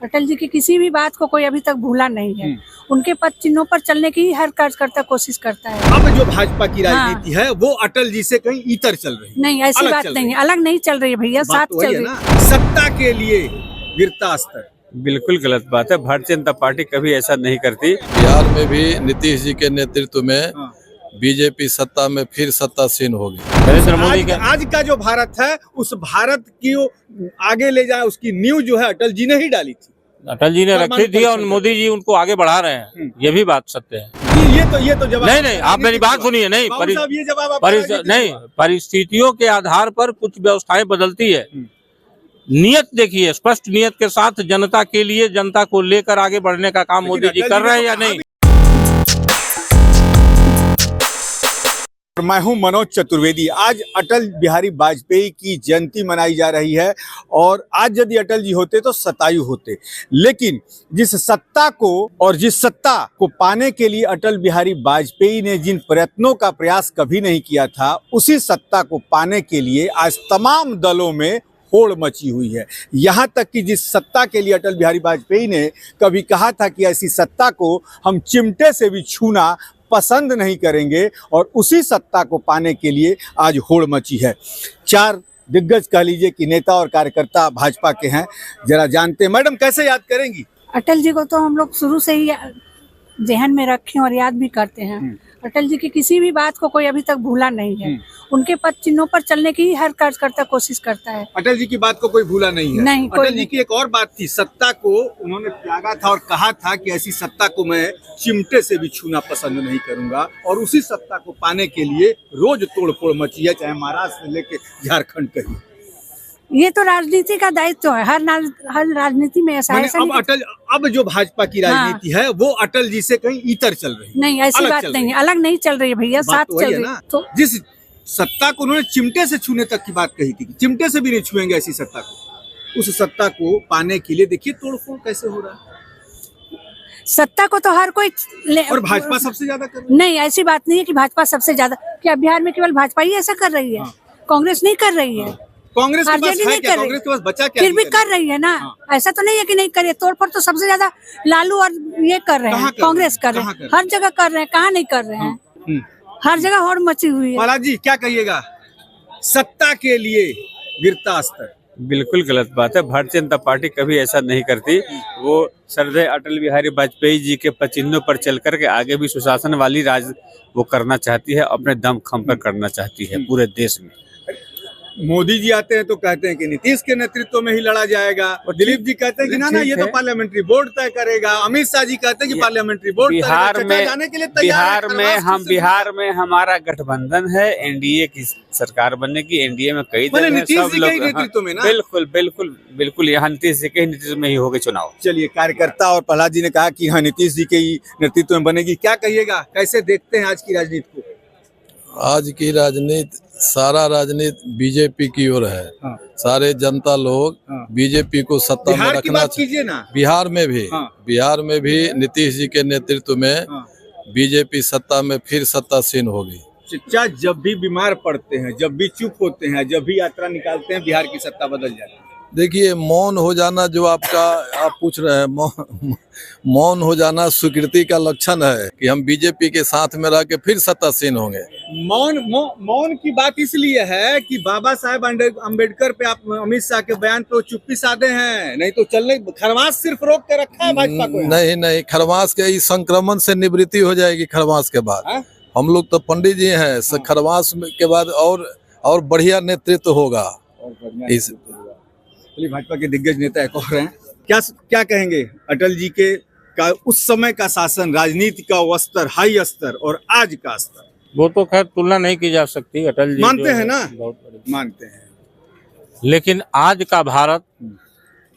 अटल जी की किसी भी बात को कोई अभी तक भूला नहीं है। उनके पद चिन्हों पर चलने की हर कार्यकर्ता कोशिश करता है। अब जो भाजपा की राजनीति है वो अटल जी से कहीं इतर चल रही है। नहीं, ऐसी बात नहीं है, अलग नहीं चल रही है भैया, साथ चल रही है। सत्ता के लिए गिरता अस्तर बिल्कुल गलत बात है। भारतीय जनता पार्टी कभी ऐसा नहीं करती। बिहार में भी नीतीश जी के नेतृत्व में बीजेपी सत्ता में फिर सत्तासीन होगी। नरेंद्र मोदी का आज का जो भारत है उस भारत की आगे ले जाए उसकी नींव जो है अटल जी ने ही डाली थी। अटल जी ने रखी थी और मोदी जी उनको आगे बढ़ा रहे हैं। ये भी बात सत्य है। ये तो जवाब नहीं, आप मेरी बात सुनिए। नहीं, ये जवाब नहीं, परिस्थितियों के आधार पर कुछ व्यवस्थाएं बदलती है। नियत देखिए, स्पष्ट नियत के साथ जनता के लिए, जनता को लेकर आगे बढ़ने का काम मोदी जी कर रहे हैं या नहीं। मैं हूं मनोज चतुर्वेदी। आज अटल बिहारी वाजपेयी की जयंती मनाई जा रही है और आज यदि अटल जी होते तो शतायु होते, लेकिन जिस सत्ता को पाने के लिए अटल बिहारी वाजपेयी ने जिन प्रयत्नों का प्रयास कभी नहीं किया था, उसी सत्ता को पाने के लिए आज तमाम दलों में होड़ मची हुई है। यहाँ तक कि जिस सत्ता के लिए अटल बिहारी वाजपेयी ने कभी कहा था कि ऐसी सत्ता को हम चिमटे से भी छूना पसंद नहीं करेंगे, और उसी सत्ता को पाने के लिए आज होड़ मची है। चार दिग्गज कह लीजिए कि नेता और कार्यकर्ता भाजपा के हैं। जरा जानते हैं, मैडम कैसे याद करेंगी? अटल जी को तो हम लोग शुरू से ही जहन में रखे और याद भी करते हैं। अटल जी की किसी भी बात को कोई अभी तक भूला नहीं है। उनके पद चिन्हों पर चलने की हर कार्यकर्ता कोशिश करता है। अटल जी की बात को कोई भूला नहीं है। नहीं, अटल जी की एक और बात थी, सत्ता को उन्होंने त्यागा था और कहा था कि ऐसी सत्ता को मैं चिमटे से भी छूना पसंद नहीं करूंगा, और उसी सत्ता को पाने के लिए रोज तोड़ फोड़ मची है, चाहे महाराष्ट्र से लेके झारखंड कहीं। ये तो राजनीति का दायित्व है, हर राजनीति में ऐसा है। अब जो भाजपा की राजनीति है वो अटल जी से कहीं इतर चल रही है। नहीं, ऐसी बात नहीं है, अलग नहीं चल रही है भैया, साथ चल रही है। तो जिस सत्ता को उन्होंने चिमटे से छूने तक की बात कही थी, चिमटे से भी नहीं छुएंगे ऐसी सत्ता को, उस सत्ता को पाने के लिए देखिए तोड़फोड़ कैसे हो रहा है। सत्ता को तो हर कोई और भाजपा सबसे ज्यादा कर रही है। नहीं, ऐसी बात नहीं है कि भाजपा सबसे ज्यादा। क्या बिहार में केवल भाजपा ही ऐसा कर रही है? कांग्रेस नहीं कर रही है। कांग्रेस के पास है क्या? कांग्रेस के पास बचा क्या? फिर भी कर रही है ना। ऐसा तो नहीं है कि नहीं करिए। तोड़फोड़ तो सबसे ज्यादा लालू और ये कर रहे हैं, कांग्रेस कर रहे हैं, हर जगह कर रहे हैं। कहाँ नहीं कर रहे हैं? हर जगह होड़ मची हुई है। महाराज जी क्या कहिएगा? सत्ता के लिए गिरता अस्तर बिल्कुल गलत बात है। भारतीय जनता पार्टी कभी ऐसा नहीं करती। वो श्रद्धेय अटल बिहारी वाजपेयी जी के पद चिन्हों पर चल कर के आगे भी सुशासन वाली राज वो करना चाहती है, अपने दम खम पर करना चाहती है पूरे देश में। मोदी जी आते हैं तो कहते हैं कि नीतीश के नेतृत्व में ही लड़ा जाएगा, और दिलीप जी कहते हैं कि ना ये तो पार्लियामेंट्री बोर्ड तय करेगा। अमित शाह जी कहते हैं कि पार्लियामेंरी बोर्ड बिहार में जाने के लिए तैयार है। बिहार में हमारा गठबंधन है, एनडीए की सरकार बनेगी। एनडीए में कई दल हैं, सब लोग नेतृत्व में ना। बिल्कुल यहाँ नीतीश जी के नेतृत्व में ही होगा चुनाव। चलिए, कार्यकर्ता और प्रहलाद जी ने कहा कि हाँ नीतीश जी के ही नेतृत्व में बनेगी। क्या कहिएगा, कैसे देखते हैं आज की राजनीति को? आज की राजनीति, सारा राजनीति बीजेपी की ओर है। सारे जनता लोग बीजेपी को सत्ता में रखना चाहिए ना। बिहार में भी नीतीश जी के नेतृत्व में बीजेपी सत्ता में फिर सत्तासीन होगी। चाचा जब भी बीमार पड़ते हैं, जब भी चुप होते हैं, जब भी यात्रा निकालते हैं, बिहार की सत्ता बदल जाती है। देखिए, मौन हो जाना जो आप पूछ रहे हैं, मौन हो जाना स्वीकृति का लक्षण है कि हम बीजेपी के साथ में रह के फिर सत्तासीन होंगे। मौन की बात इसलिए है कि बाबा साहेब अम्बेडकर पे आप अमित शाह के बयान पे चुप्पी साधे हैं, नहीं तो चलने खरमास सिर्फ रोक के रखा है भाजपा को। नहीं, खरमास के इस संक्रमण से निवृत्ति हो जाएगी। खरमास के बाद हम लोग तो पंडित जी हैं। खरमास के बाद और बढ़िया नेतृत्व होगा। इस भाजपा के दिग्गज नेता एक और हैं, क्या कहेंगे अटल जी के का उस समय का शासन, राजनीति का वो स्तर, हाई स्तर, और आज का स्तर? वो तो खैर तुलना नहीं की जा सकती। अटल जी मानते हैं ना, मानते हैं, लेकिन आज का भारत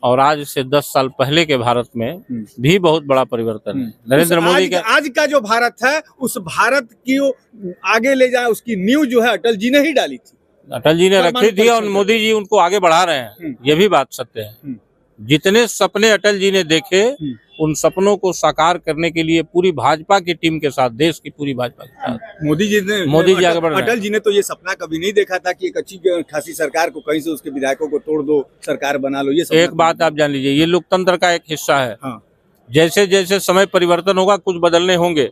और आज से 10 साल पहले के भारत में भी बहुत बड़ा परिवर्तन है। नरेंद्र मोदी का आज का जो भारत है उस भारत की आगे ले जाए उसकी नींव जो है अटल जी ने ही डाली थी। अटल जी ने रखी थी और मोदी जी उनको आगे बढ़ा रहे हैं। ये भी बात सत्य है। जितने सपने अटल जी ने देखे उन सपनों को साकार करने के लिए पूरी भाजपा की टीम के साथ, देश की पूरी भाजपा के साथ मोदी जी आगे बढ़ रहे हैं। अटल जी ने तो ये सपना कभी नहीं देखा था कि एक अच्छी खासी सरकार को कहीं से उसके विधायकों को तोड़ दो, सरकार बना लो। ये सपना एक बात आप जान लीजिए, ये लोकतंत्र का एक हिस्सा है। हाँ। जैसे जैसे समय परिवर्तन होगा कुछ बदलने होंगे।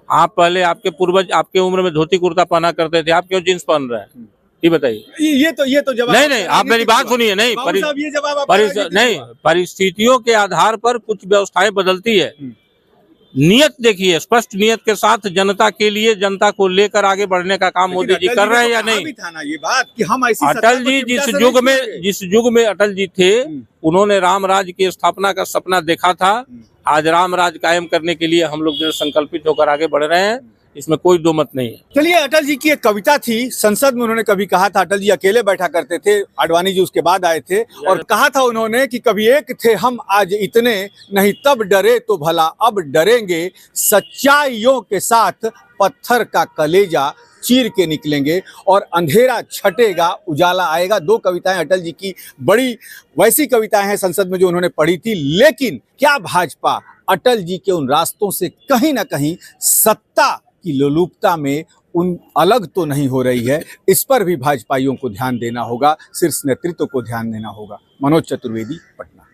आप पहले आपके पूर्वज आपके उम्र में धोती कुर्ता पहना करते थे, आप क्यों जींस पहन रहे हैं? ये बताइए। ये तो जवाब नहीं, आप मेरी बात सुनिए। नहीं, ये जवाब नहीं, परिस्थितियों के आधार पर कुछ व्यवस्थाएं बदलती है। नियत देखिए, स्पष्ट नियत के साथ जनता के लिए, जनता को लेकर आगे बढ़ने का काम मोदी जी कर रहे हैं या नहीं? ये बात कि हम ऐसी अटल जी जिस युग में अटल जी थे, उन्होंने राम राज्य की स्थापना का सपना देखा था। आज राम राज्य कायम करने के लिए हम लोग दृढ़ संकल्पित होकर आगे बढ़ रहे हैं, इसमें कोई दो मत नहीं है। चलिए, अटल जी की एक कविता थी, संसद में उन्होंने कभी कहा था, अटल जी अकेले बैठा करते थे, आडवाणी जी उसके बाद आए थे, और कहा था उन्होंने कि कभी एक थे हम आज इतने, नहीं तब डरे तो भला अब डरेंगे, सच्चाइयों के साथ पत्थर का कलेजा चीर के निकलेंगे, और अंधेरा छटेगा उजाला आएगा। दो कविताएं अटल जी की बड़ी वैसी कविताएं हैं संसद में जो उन्होंने पढ़ी थी। लेकिन क्या भाजपा अटल जी के उन रास्तों से कहीं ना कहीं सत्ता की लोलुपता में उन अलग तो नहीं हो रही है? इस पर भी भाजपाइयों को ध्यान देना होगा, शीर्ष नेतृत्व को ध्यान देना होगा। मनोज चतुर्वेदी, पटना।